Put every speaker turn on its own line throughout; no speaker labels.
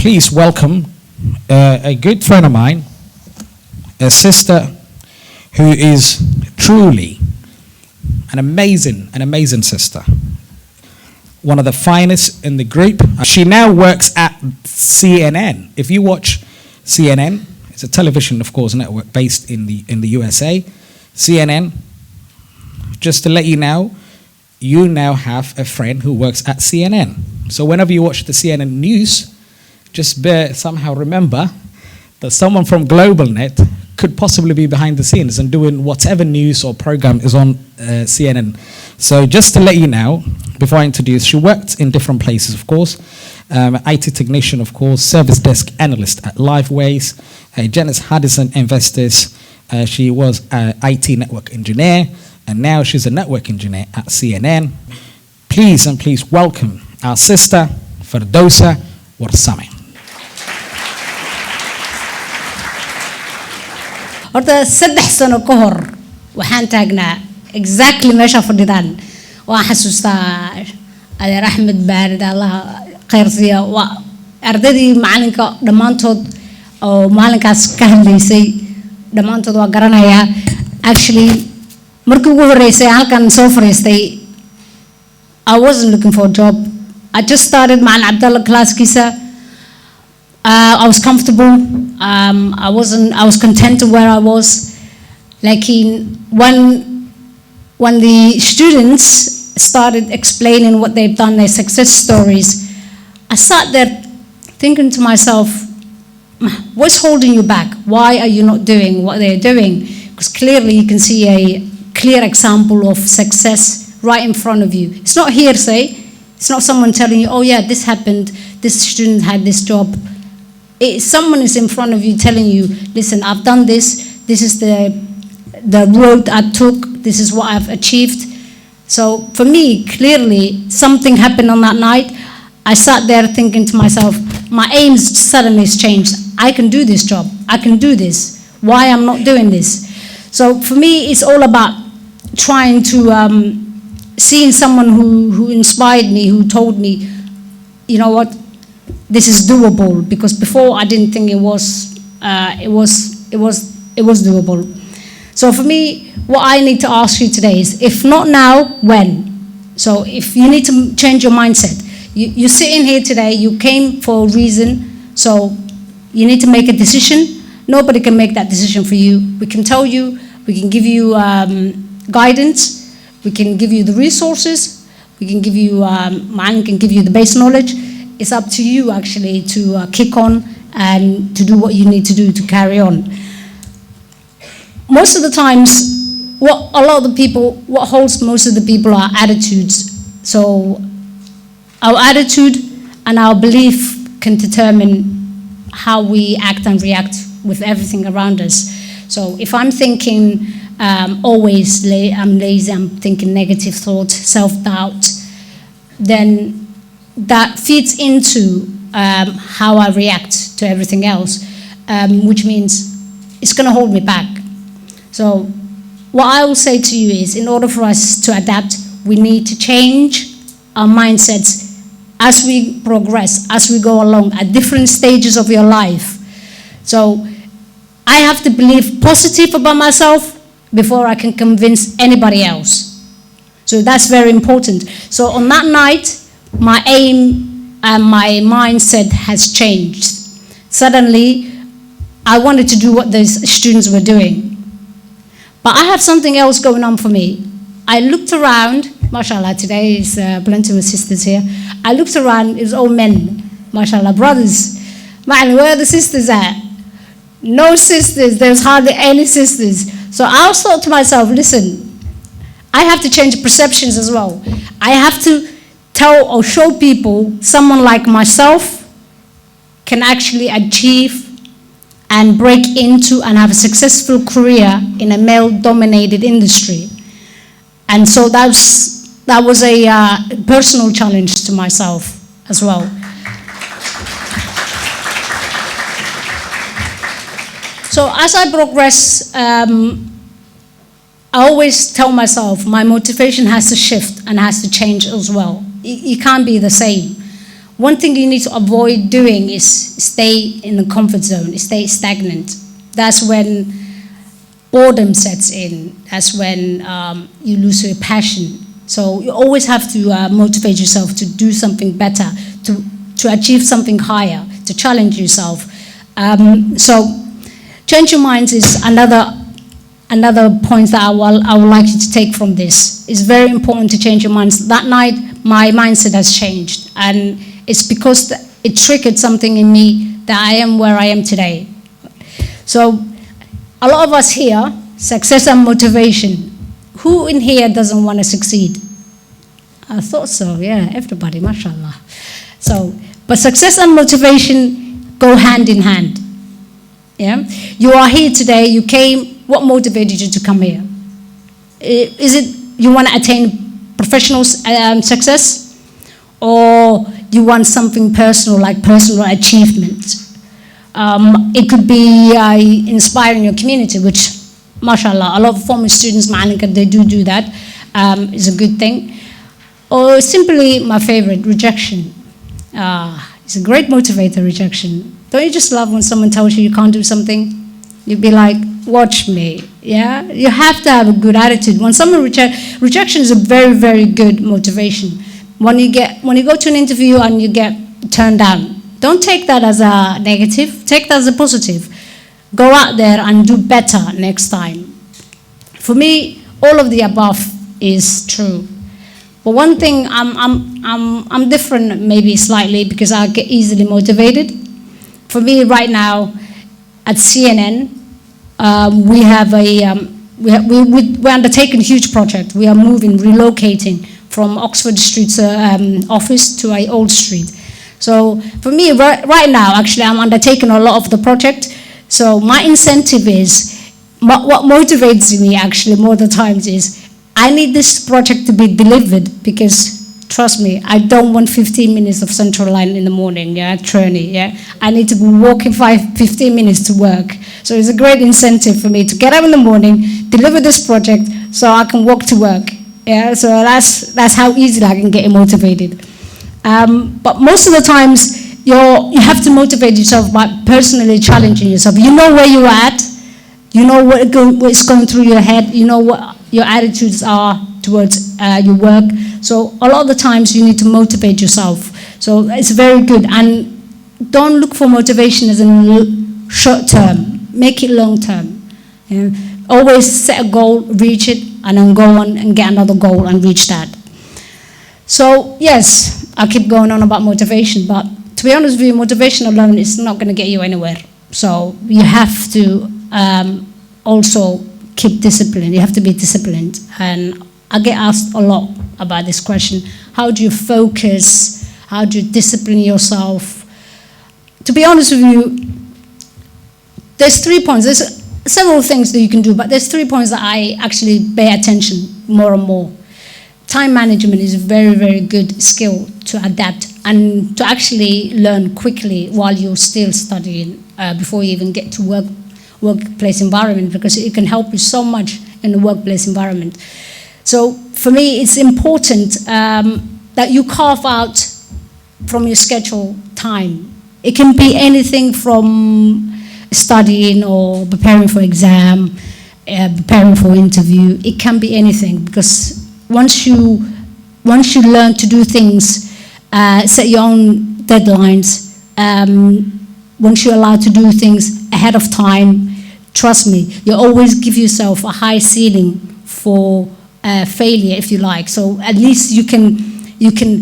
please welcome a good friend of mine, a sister who is truly an amazing sister. One of the finest in the group. She now works at CNN. If you watch CNN, it's a television, of course, network based in the USA. CNN, just to let you know, you now have a friend who works at CNN. So whenever you watch the CNN news, just somehow remember that someone from GlobalNet could possibly be behind the scenes and doing whatever news or program is on CNN. So just to let you know, before I introduce, she worked in different places, of course. IT technician, of course, service desk analyst at Liveways, Janus Henderson Investors. She was an IT network engineer, and now she's a network engineer at CNN. Please welcome our sister, Fardowsa Warsame.
horta 3 sano ka hor waxaan taagnaa exactly meesha fadhidaan waan xasuustaa adeer Axmed Baarid Allah khayrsiya waa ardadii macalinka dhamaantood oo maalinkaas ka hadlaysay dhamaantood waa garanayaa actually markii ugu horeysay halkan soo fariistay I wasn't looking for a job. I just started Ma'an Abdullah classkiisa. I was comfortable. I was content where I was. Like when the students started explaining what they've done, their success stories, I sat there thinking to myself, what's holding you back? Why are you not doing what they're doing? Because clearly you can see a clear example of success right in front of you. It's not hearsay. It's not someone telling you, oh yeah, this happened, this student had this job. Someone is in front of you telling you, listen, I've done this, this is the road I took, this is what I've achieved. So for me, clearly, something happened on that night. I sat there thinking to myself, my aims suddenly changed. I can do this job, I can do this. Why I'm not doing this? So for me, it's all about trying to, seeing someone who inspired me, who told me, you know what, this is doable, because before I didn't think it was doable. So for me, what I need to ask you today is, if not now, when? So if you need to change your mindset, you're sitting here today, you came for a reason, so you need to make a decision. Nobody can make that decision for you. We can tell you, we can give you guidance, we can give you the resources, we can give you, man can give you the base knowledge. It's up to you actually to kick on and to do what you need to do to carry on. Most of the times, what holds most of the people are attitudes. So our attitude and our belief can determine how we act and react with everything around us. So if I'm thinking always I'm lazy, I'm thinking negative thoughts, self-doubt, then that feeds into how I react to everything else, which means it's going to hold me back. So what I will say to you is, in order for us to adapt, we need to change our mindsets as we progress, as we go along at different stages of your life. So I have to believe positive about myself before I can convince anybody else. So that's very important. So on that night, my aim and my mindset has changed. Suddenly, I wanted to do what those students were doing. But I have something else going on for me. I looked around, mashallah, today is plenty of sisters here. I looked around, it was all men, mashallah, brothers. Man, where are the sisters at? No sisters, there's hardly any sisters. So I also thought to myself, listen, I have to change perceptions as well. I have to tell or show people someone like myself can actually achieve and break into and have a successful career in a male-dominated industry. And so that was a personal challenge to myself as well. So as I progress, I always tell myself my motivation has to shift and has to change as well. It can't be the same. one thing you need to avoid doing is stay in the comfort zone, stay stagnant. That's when boredom sets in. That's when you lose your passion. So you always have to motivate yourself to do something better, to achieve something higher, to challenge yourself. So change your minds is another point that I would like you to take from this. It's very important to change your minds. That night, my mindset has changed, and it's because it triggered something in me that I am where I am today. So a lot of us here, success and motivation. Who in here doesn't want to succeed? I thought so, yeah, everybody, mashallah. So, but success and motivation go hand in hand. Yeah? You are here today, you came, what motivated you to come here? Is it you want to attain professional success? Or you want something personal, like personal achievement? It could be inspiring your community, which, mashallah, a lot of former students, they do that. It's a good thing. Or simply, my favorite, rejection. It's a great motivator, rejection. Don't you just love when someone tells you can't do something? You'd be like, watch me, yeah? You have to have a good attitude. When someone rejection is a very, very good motivation. When you go to an interview and you get turned down, don't take that as a negative, take that as a positive. Go out there and do better next time. For me, all of the above is true. But one thing, I'm different maybe slightly because I get easily motivated. For me right now, at CNN, we're undertaking a huge project. We are relocating from Oxford Street's office to an old street. So for me, right now, actually, I'm undertaking a lot of the project. So my incentive is, what motivates me actually more the times is, I need this project to be delivered because, trust me, I don't want 15 minutes of Central Line in the morning, yeah, journey, yeah. I need to be walking 15 minutes to work. So it's a great incentive for me to get up in the morning, deliver this project so I can walk to work, yeah. So that's how easily I can get motivated. But most of the times, you have to motivate yourself by personally challenging yourself. You know where you're at, you know what's going through your head, you know what your attitudes are towards your work. So a lot of the times you need to motivate yourself. So it's very good. And don't look for motivation as in short term. Make it long term. Yeah? Always set a goal, reach it, and then go on and get another goal and reach that. So yes, I keep going on about motivation, but to be honest with you, motivation alone is not going to get you anywhere. So you have to also keep discipline. You have to be disciplined. And I get asked a lot about this question. How do you focus? How do you discipline yourself? To be honest with you, there's 3 points. There's several things that you can do, but there's 3 points that I actually pay attention more and more. Time management is a very, very good skill to adapt and to actually learn quickly while you're still studying before you even get to workplace environment, because it can help you so much in the workplace environment. So for me, it's important that you carve out from your schedule time. It can be anything from studying or preparing for exam, preparing for interview. It can be anything, because once you learn to do things, set your own deadlines, once you're allowed to do things ahead of time, trust me, you always give yourself a high ceiling for failure, if you like. So at least you can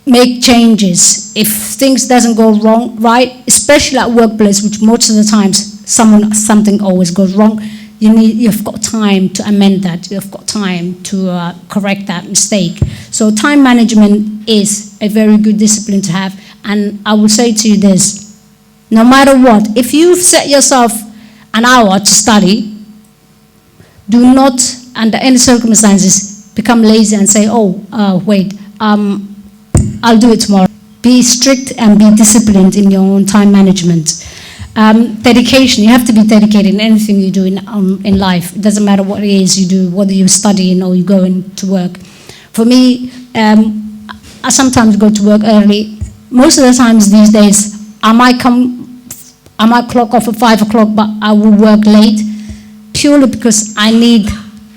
make changes if things doesn't go right, especially at workplace, which most of the times something always goes wrong. You've got time to amend that. You've got time to correct that mistake. So time management is a very good discipline to have. And I will say to you this, no matter what, if you've set yourself an hour to study, do not, under any circumstances, become lazy and say, wait, I'll do it tomorrow. Be strict and be disciplined in your own time management. Dedication, you have to be dedicated in anything you do in life. It doesn't matter what it is you do, whether you're studying or you're going to work. For me, I sometimes go to work early. Most of the times these days, I might clock off at 5 o'clock, but I will work late, purely because I need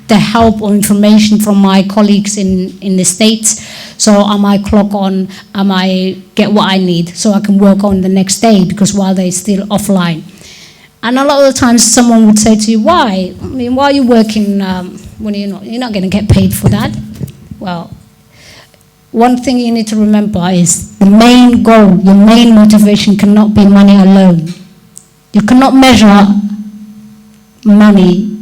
the help or information from my colleagues in the States. So I might clock on, I might get what I need, so I can work on the next day, because while they're still offline. And a lot of the times someone would say to you, why? I mean, why are you working when you're not going to get paid for that? Well, one thing you need to remember is the main goal, your main motivation cannot be money alone. You cannot measure money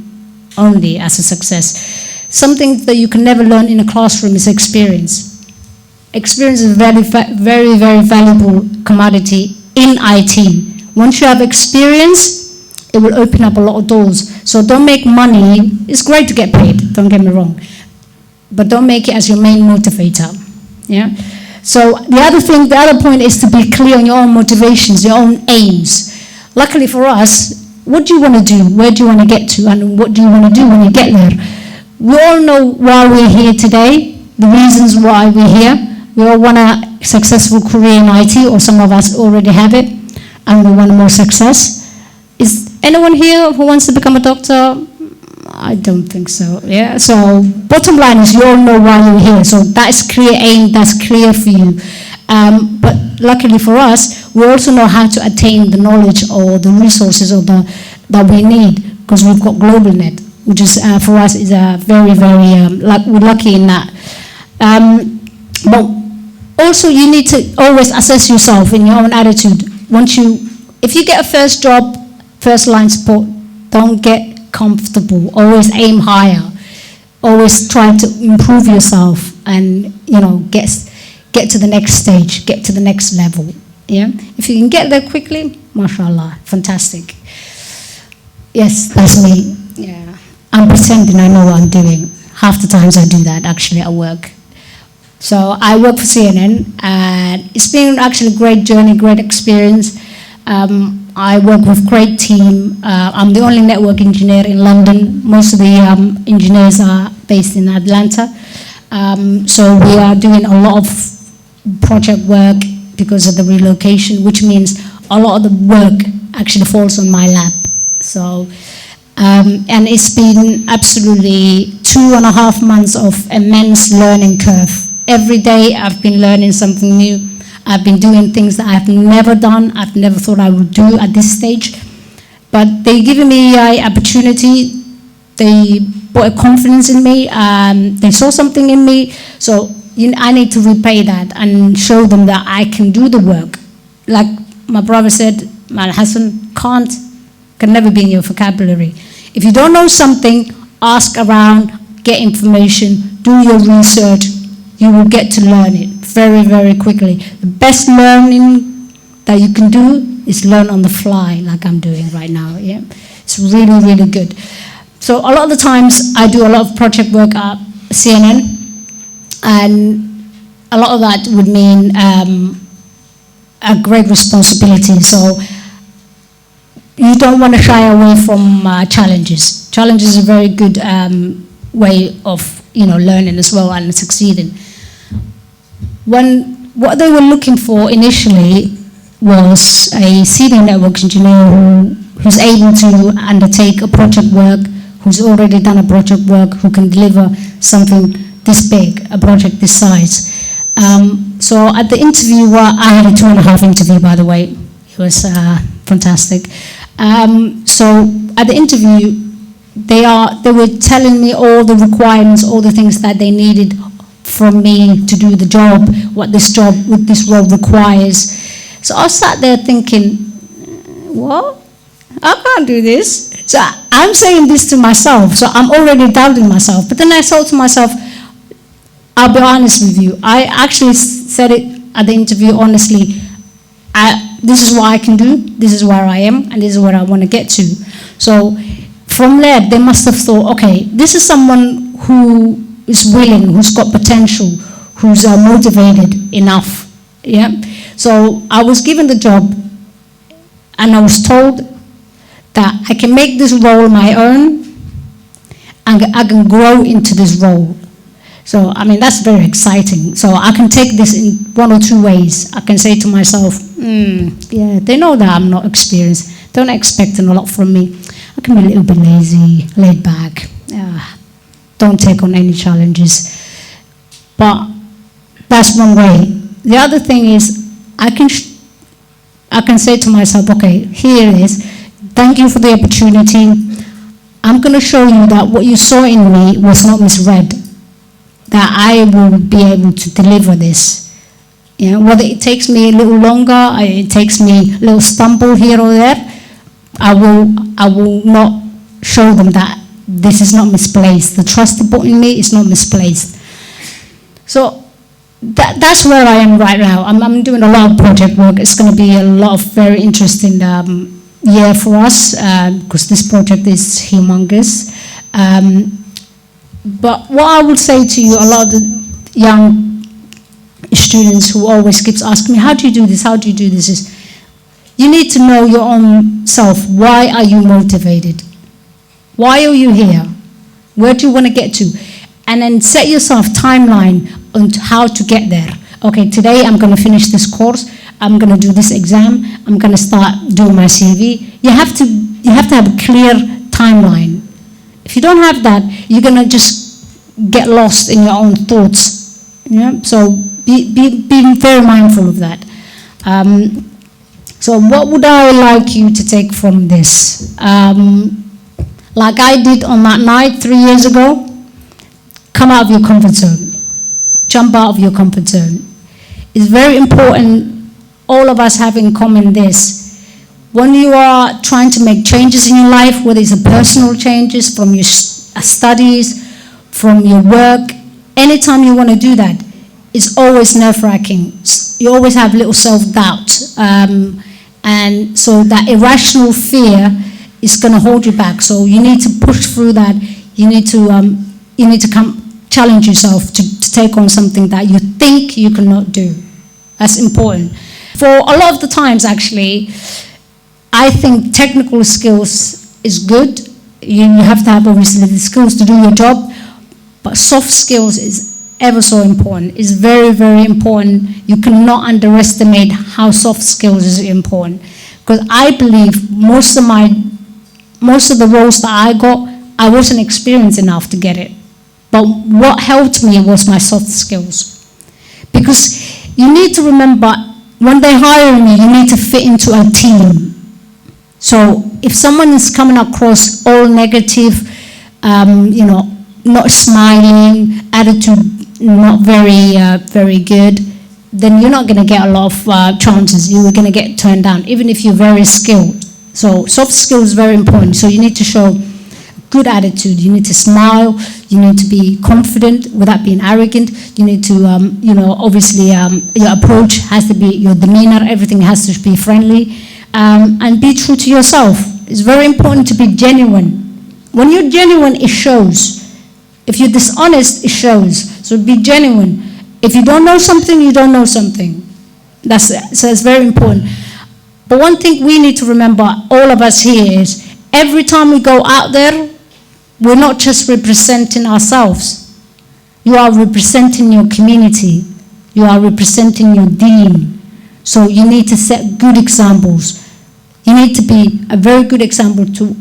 only as a success. Something that you can never learn in a classroom is experience. Experience is a very, very, very valuable commodity in IT. Once you have experience, it will open up a lot of doors. So don't make money. It's great to get paid, don't get me wrong, but don't make it as your main motivator. Yeah. So the other point is to be clear on your own motivations, your own aims. Luckily for us, what do you want to do? Where do you want to get to? And what do you want to do when you get there? We all know why we're here today, the reasons why we're here. We all want a successful career in IT, or some of us already have it, and we want more success. Is anyone here who wants to become a doctor? I don't think so. Yeah. So bottom line is, you all know why you're here. So that's clear aim. That's clear for you. But luckily for us, we also know how to attain the knowledge or the resources that we need, because we've got GlobalNet, which is for us is a very, very we're lucky in that. But also, you need to always assess yourself in your own attitude. If you get a first job, first line support, don't get comfortable. Always aim higher. Always try to improve yourself, and get to the next stage, get to the next level. Yeah. If you can get there quickly, mashallah, fantastic. Yes, that's me. Yeah. I'm pretending I know what I'm doing. Half the times I do that actually at work. So I work for CNN, and it's been actually a great journey, great experience. I work with a great team. I'm the only network engineer in London. Most of the engineers are based in Atlanta. So we are doing a lot of project work because of the relocation, which means a lot of the work actually falls on my lap. So, and it's been absolutely 2.5 months of immense learning curve. Every day I've been learning something new. I've been doing things that I've never done, I've never thought I would do at this stage. But they've given me an opportunity. They put a confidence in me. They saw something in me. So I need to repay that and show them that I can do the work. Like my brother said, Mal Hassan, can never be in your vocabulary. If you don't know something, ask around, get information, do your research. You will get to learn it very, very quickly. The best learning that you can do is learn on the fly, like I'm doing right now. Yeah, it's really, really good. So a lot of the times I do a lot of project work at CNN, and a lot of that would mean a great responsibility. So you don't want to shy away from challenges. Challenges is a very good way of learning as well and succeeding. What they were looking for initially was a senior network engineer who's able to undertake a project work, who's already done a project work, who can deliver something this big, a project this size. So at the interview, I had a 2.5 interview, by the way. It was fantastic. So at the interview, they were telling me all the requirements, all the things that they needed from me to do the job, what this role requires. So I sat there thinking, what? I can't do this. So I'm saying this to myself, so I'm already doubting myself. But then I thought to myself, I'll be honest with you. I actually said it at the interview honestly. This is what I can do, this is where I am, and this is where I want to get to. So from there, they must have thought, okay, this is someone who is willing, who's got potential, who's motivated enough. Yeah. So I was given the job, and I was told that I can make this role my own, and I can grow into this role. So, I mean, that's very exciting. So I can take this in one or two ways. I can say to myself, yeah, they know that I'm not experienced. They're not expecting a lot from me. I can be a little bit lazy, laid back. Don't take on any challenges. But that's one way. The other thing is, I can say to myself, okay, here it is. Thank you for the opportunity. I'm going to show you that what you saw in me was not misread. That I will be able to deliver this. You know, whether it takes me a little longer, it takes me a little stumble here or there, I will not show them that this is not misplaced. The trust they put in me is not misplaced. So that's where I am right now. I'm doing a lot of project work. It's going to be a lot of very interesting year for us because this project is humongous. But what I would say to you, a lot of the young students who always keeps asking me, how do you do this, how do you do this, is you need to know your own self. Why are you motivated? Why are you here? Where do you want to get to? And then set yourself timeline on how to get there. Okay, today I'm going to finish this course. I'm going to do this exam. I'm going to start doing my CV. You have to have a clear timeline. If you don't have that, you're going to just get lost in your own thoughts. Yeah? So be very mindful of that. So what would I like you to take from this? Like I did on that night 3 years ago, come out of your comfort zone. Jump out of your comfort zone. It's very important, all of us have in common this. When you are trying to make changes in your life, whether it's personal changes from your studies, from your work, anytime you want to do that, it's always nerve-wracking. You always have little self-doubt. And so that irrational fear is going to hold you back. So you need to push through that. You need to challenge yourself to take on something that you think you cannot do. That's important. For a lot of the times, actually, I think technical skills is good. You have to have, obviously, the skills to do your job. But soft skills is ever so important. It's very, very important. You cannot underestimate how soft skills is important. Because I believe most of the roles that I got, I wasn't experienced enough to get it. But what helped me was my soft skills. Because you need to remember, when they hire you, you need to fit into a team. So if someone is coming across all negative, not smiling, attitude not very good, then you're not going to get a lot of chances. You're going to get turned down, even if you're very skilled. So soft skills is very important. So you need to show good attitude. You need to smile. You need to be confident without being arrogant. You need to, obviously, your approach has to be, your demeanor, everything has to be friendly. And be true to yourself. It's very important to be genuine. When you're genuine, it shows. If you're dishonest, it shows. So be genuine. If you don't know something, you don't know something. So it's very important. But one thing we need to remember, all of us here, is every time we go out there, we're not just representing ourselves. You are representing your community. You are representing your team. So you need to set good examples. You need to be a very good example to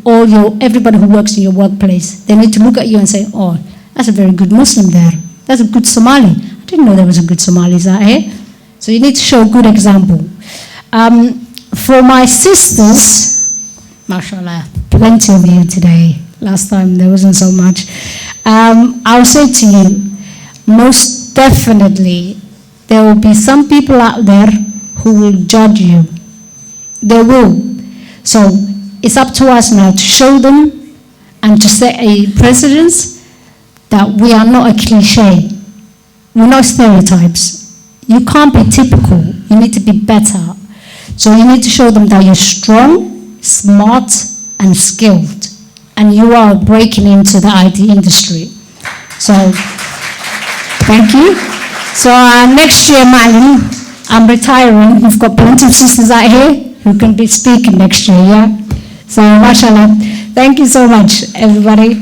everybody who works in your workplace. They need to look at you and say, oh, that's a very good Muslim there. That's a good Somali. I didn't know there was a good Somalis out here. So you need to show a good example. For my sisters, mashallah, plenty of you today. Last time there wasn't so much. I'll say to you, most definitely, there will be some people out there who will judge you. They will. So it's up to us now to show them and to set a precedence that we are not a cliche. We're not stereotypes. You can't be typical. You need to be better. So you need to show them that you're strong, smart, and skilled. And you are breaking into the IT industry. So, thank you. So next year, Malim, I'm retiring. We've got plenty of sisters out here who can be speaking next year, yeah? So, mashallah. Thank you so much, everybody.